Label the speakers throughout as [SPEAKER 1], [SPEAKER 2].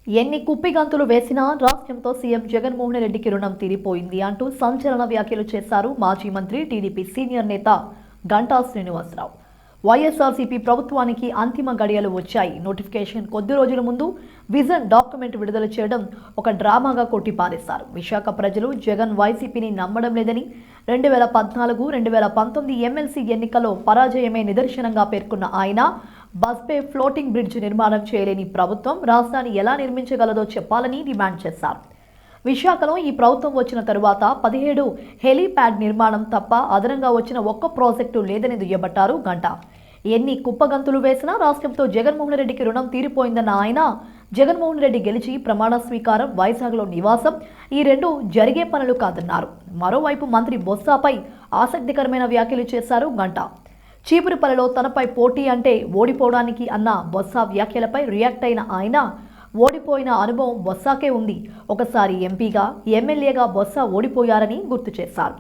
[SPEAKER 1] ఎన్ని కుప్పిగంతులు వేసినా రాష్ట్రంతో సీఎం జగన్మోహన్ రెడ్డికి రుణం తీరిపోయింది అంటూ సంచలన వ్యాఖ్యలు చేశారు మాజీ మంత్రి టీడీపీ సీనియర్ నేత గంటా శ్రీనివాసరావు. వైఎస్ఆర్సీపీ ప్రభుత్వానికి అంతిమ గడియలు వచ్చాయి. నోటిఫికేషన్ కొద్ది రోజుల ముందు విజన్ డాక్యుమెంట్ విడుదల చేయడం ఒక డ్రామాగా కొట్టిపారేశారు. విశాఖ ప్రజలు జగన్ వైసీపీని నమ్మడం లేదని 2014-2019 ఎమ్మెల్సీ ఎన్నికల్లో పరాజయమే నిదర్శనంగా పేర్కొన్న ఆయన బస్పే ఫ్లోటింగ్ బ్రిడ్జ్ నిర్మాణం చేయలేని ప్రభుత్వం రాష్ట్రాన్ని ఎలా నిర్మించగలదో చెప్పాలని డిమాండ్ చేశారు. విశాఖలో ఈ ప్రభుత్వం వచ్చిన తరువాత 17 హెలీప్యాడ్ నిర్మాణం తప్ప అదనంగా వచ్చిన ఒక్క ప్రాజెక్టు లేదని దుయ్యబట్టారు గంటా. ఎన్ని కుప్పగంతులు వేసినా రాష్ట్రంతో జగన్మోహన్ రెడ్డికి రుణం తీరిపోయిందన్న ఆయన జగన్మోహన్ రెడ్డి గెలిచి ప్రమాణ స్వీకారం, వైజాగ్లో నివాసం ఈ రెండు జరిగే పనులు కాదన్నారు. మరోవైపు మంత్రి బొత్సపై ఆసక్తికరమైన వ్యాఖ్యలు చేశారు గంటా. చీపురుపల్లిలో తనపై పోటీ అంటే ఓడిపోవడానికి అన్న బొత్స వ్యాఖ్యలపై రియాక్ట్ అయిన ఆయన ఓడిపోయిన అనుభవం బొత్సకే ఉంది. ఒకసారి ఎంపీగా, ఎమ్మెల్యేగా బొత్స ఓడిపోయారని గుర్తు చేశారు.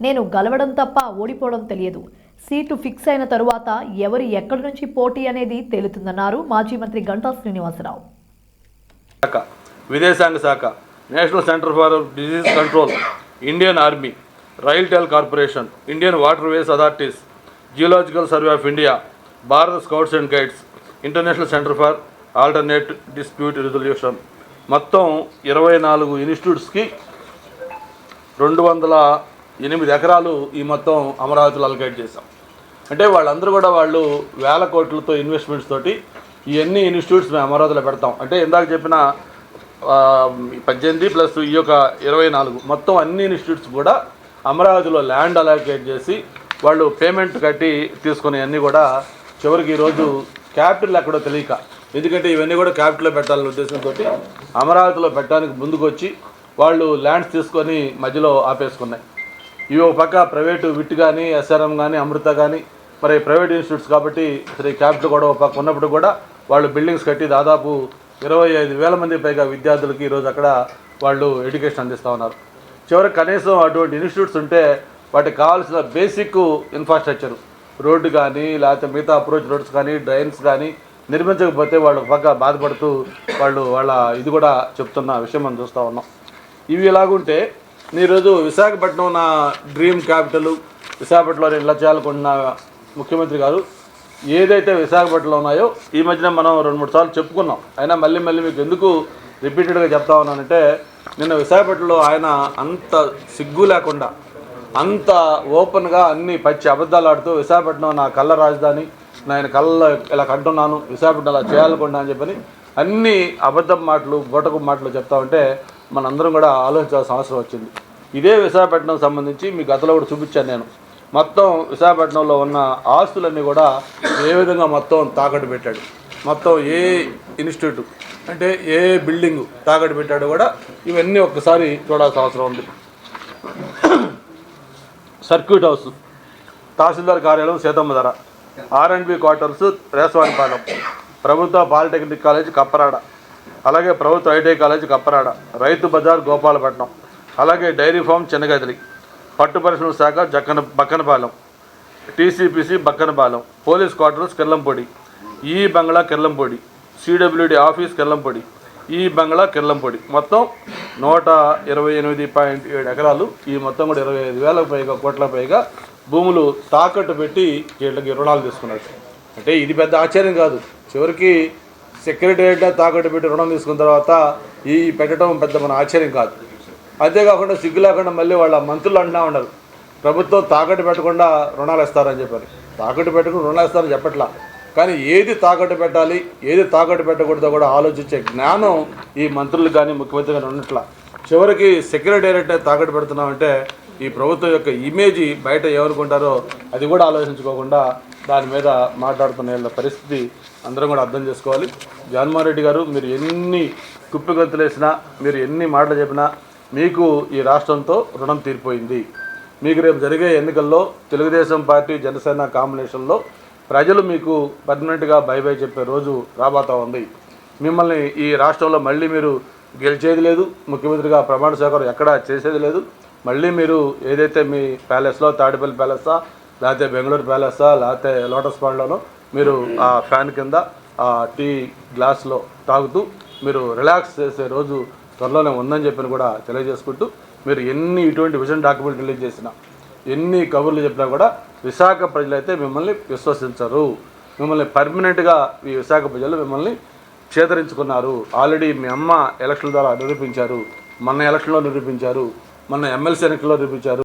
[SPEAKER 1] నేను గెలవడం తప్ప ఓడిపోవడం తెలియదు. సీటు ఫిక్స్ అయిన తరువాత ఎవరు ఎక్కడి నుంచి పోటీ అనేది తేలుతుందన్నారు మాజీ మంత్రి గంటా శ్రీనివాసరావు.
[SPEAKER 2] విదేశాంగ శాఖ, national centre for disease control, Indian army, RailTel corporation, Indian waterways authorities, geological survey of India, Bharat scouts and guides, international centre for alternate dispute resolution, మొత్తం 24 ఇన్స్టిట్యూట్స్కి 208 ఎకరాలు ఈ మొత్తం అమరావతిలో అలకేట్ చేశాం. అంటే వాళ్ళందరూ కూడా వాళ్ళు వేల కోట్లతో ఇన్వెస్ట్మెంట్స్ తోటి ఇవన్నీ ఇన్స్టిట్యూట్స్ మేము అమరావతిలో పెడతాం. అంటే ఇందాక చెప్పిన 18 ప్లస్ ఈ యొక్క 24 మొత్తం అన్ని ఇన్స్టిట్యూట్స్ కూడా అమరావతిలో ల్యాండ్ అలకేట్ చేసి వాళ్ళు పేమెంట్ కట్టి తీసుకునే అన్నీ కూడా చివరికి ఈరోజు క్యాపిటల్ ఎక్కడో తెలియక, ఎందుకంటే ఇవన్నీ కూడా క్యాపిటల్లో పెట్టాలనే ఉద్దేశంతో అమరావతిలో పెట్టడానికి ముందుకు వచ్చి వాళ్ళు ల్యాండ్స్ తీసుకొని మధ్యలో ఆపేసుకున్నాయి. ఇవి ఒక పక్క ప్రైవేటు విట్ కానీ, ఎస్ఆర్ఎం కానీ, అమృత కానీ మరి ప్రైవేట్ ఇన్స్టిట్యూట్స్ కాబట్టి సరే క్యాపిటల్ కూడా ఒక పక్క ఉన్నప్పుడు కూడా వాళ్ళు బిల్డింగ్స్ కట్టి దాదాపు 25,000 మంది పైగా విద్యార్థులకి ఈరోజు అక్కడ వాళ్ళు ఎడ్యుకేషన్ అందిస్తూ ఉన్నారు. చివరికి కనీసం అటువంటి ఇన్స్టిట్యూట్స్ ఉంటే వాటికి కావాల్సిన బేసిక్ ఇన్ఫ్రాస్ట్రక్చర్, రోడ్డు కానీ లేకపోతే మిగతా అప్రోచ్ రోడ్స్ కానీ, డ్రైన్స్ కానీ నిర్మించకపోతే వాళ్ళు పక్క బాధపడుతూ వాళ్ళ ఇది కూడా చెప్తున్న విషయం మనం చూస్తూ ఉన్నాం. ఇవి ఎలాగుంటే ఈరోజు విశాఖపట్నం నా డ్రీమ్ క్యాపిటల్, విశాఖపట్నంలో ఇలా చేయాలనుకుంటున్న ముఖ్యమంత్రి గారు ఏదైతే విశాఖపట్నంలో ఉన్నాయో ఈ మధ్యన మనం 2-3 సార్లు చెప్పుకున్నాం. అయినా మళ్ళీ మీకు ఎందుకు రిపీటెడ్గా చెప్తా ఉన్నానంటే, నిన్న విశాఖపట్నంలో ఆయన అంత సిగ్గు లేకుండా అంత ఓపెన్గా అన్ని పచ్చి అబద్ధాలు ఆడుతూ విశాఖపట్నం నా కళ్ళ రాజధాని, నేను కళ్ళ ఇలా కంటున్నాను, విశాఖపట్నం అలా చేయాలనుకుంటున్నా అని చెప్పని అన్ని అబద్ధం మాటలు, బోటకు మాటలు చెప్తా ఉంటే మనందరం కూడా ఆలోచించాల్సిన అవసరం వచ్చింది. ఇదే విశాఖపట్నం సంబంధించి మీ గతంలో కూడా చూపించాను నేను. మొత్తం విశాఖపట్నంలో ఉన్న ఆస్తులన్నీ కూడా ఏ విధంగా మొత్తం తాకట్టు పెట్టాడు, మొత్తం ఏ ఇన్స్టిట్యూట్ అంటే ఏ బిల్డింగు తాకట్టు పెట్టాడో కూడా ఇవన్నీ ఒక్కసారి చూడాల్సిన అవసరం ఉంది. సర్క్యూట్ హౌస్, తహసీల్దార్ కార్యాలయం సీతమ్మ ధర, R&B క్వార్టర్స్ రేసవానిపాలెం, ప్రభుత్వ పాలిటెక్నిక్ కాలేజ్ కప్పరాడ, అలాగే ప్రభుత్వ ఐటీఐ కాలేజ్ కప్పరాడ, రైతు బజార్ గోపాలపట్నం, అలాగే డైరీ ఫామ్ చిన్నగదిలి, పట్టు పరిశ్రమల శాఖ Bakkanapalem, TCPC Bakkanapalem, police quarters Kirlampudi, ఈ బంగ్లా కిర్లంపొడి, CWD ఆఫీస్ కిర్లంపొడి, ఈ బంగ్లా కిర్లంపొడి, మొత్తం 128.7 ఎకరాలు. ఈ మొత్తం కూడా 25,000 కోట్ల పైగా భూములు తాకట్టు పెట్టి వీళ్ళకి రుణాలు తీసుకున్నారు. అంటే ఇది పెద్ద ఆశ్చర్యం కాదు. చివరికి సెక్రటేరియట్ తాకట్టు పెట్టి రుణం తీసుకున్న తర్వాత ఈ పెట్టడం పెద్ద మన ఆశ్చర్యం కాదు. అంతేకాకుండా సిగ్గు లేకుండా మళ్ళీ వాళ్ళ మంత్రులు అంటున్నా ఉన్నారు, ప్రభుత్వం తాకట్టు పెట్టకుండా రుణాలు ఇస్తారని చెప్పారు. తాకట్టు పెట్టకుండా రుణాలు ఇస్తారని చెప్పట్లా, కానీ ఏది తాకట్టు పెట్టాలి, ఏది తాకట్టు పెట్టకూడదో కూడా ఆలోచించే జ్ఞానం ఈ మంత్రులు కానీ ముఖ్యమంత్రి కానీ ఉన్నట్ల. చివరికి సెక్రటేరియట్ తాకట్టు పెడుతున్నామంటే ఈ ప్రభుత్వం యొక్క ఇమేజ్ బయట ఏమనుకుంటారో అది కూడా ఆలోచించుకోకుండా దాని మీద మాట్లాడుతున్న పరిస్థితి అందరం కూడా అర్థం చేసుకోవాలి. జగన్మోహన్ రెడ్డి గారు, మీరు ఎన్ని కుప్పిగంతులు వేసినా, మీరు ఎన్ని మాటలు చెప్పినా మీకు ఈ రాష్ట్రంతో రుణం తీరిపోయింది. మీకు రేపు జరిగే ఎన్నికల్లో తెలుగుదేశం పార్టీ, జనసేన కాంబినేషన్లో ప్రజలు మీకు పర్మనెంట్గా బై బై చెప్పే రోజు రాబోతూ ఉంది. మిమ్మల్ని ఈ రాష్ట్రంలో మళ్ళీ మీరు గెలిచేది లేదు, ముఖ్యమంత్రిగా ప్రమాణ స్వీకారం ఎక్కడా చేసేది లేదు. మళ్ళీ మీరు ఏదైతే మీ ప్యాలెస్లో, తాడేపల్లి ప్యాలెస్సా లేకపోతే బెంగళూరు ప్యాలెస్సా లేకపోతే లోటస్ పాండ్లోనో మీరు ఆ ఫ్యాన్ కింద ఆ టీ గ్లాస్లో తాగుతూ మీరు రిలాక్స్ చేసే రోజు త్వరలోనే ఉందని చెప్పని కూడా తెలియజేసుకుంటూ, మీరు ఎన్ని ఇటువంటి విజన్ డాక్యుమెంట్ రిలీజ్ చేసినా, ఎన్ని కబుర్లు చెప్పినా కూడా విశాఖ ప్రజలైతే మిమ్మల్ని విశ్వసించరు. మిమ్మల్ని పర్మనెంట్గా ఈ విశాఖ ప్రజలు మిమ్మల్ని చేతరించుకున్నారు. ఆల్రెడీ మీ అమ్మ ఎలక్షన్ ద్వారా నిరూపించారు, మొన్న ఎలక్షన్లో నిరూపించారు, మొన్న ఎమ్మెల్సీ ఎన్నికల్లో నిరూపించారు.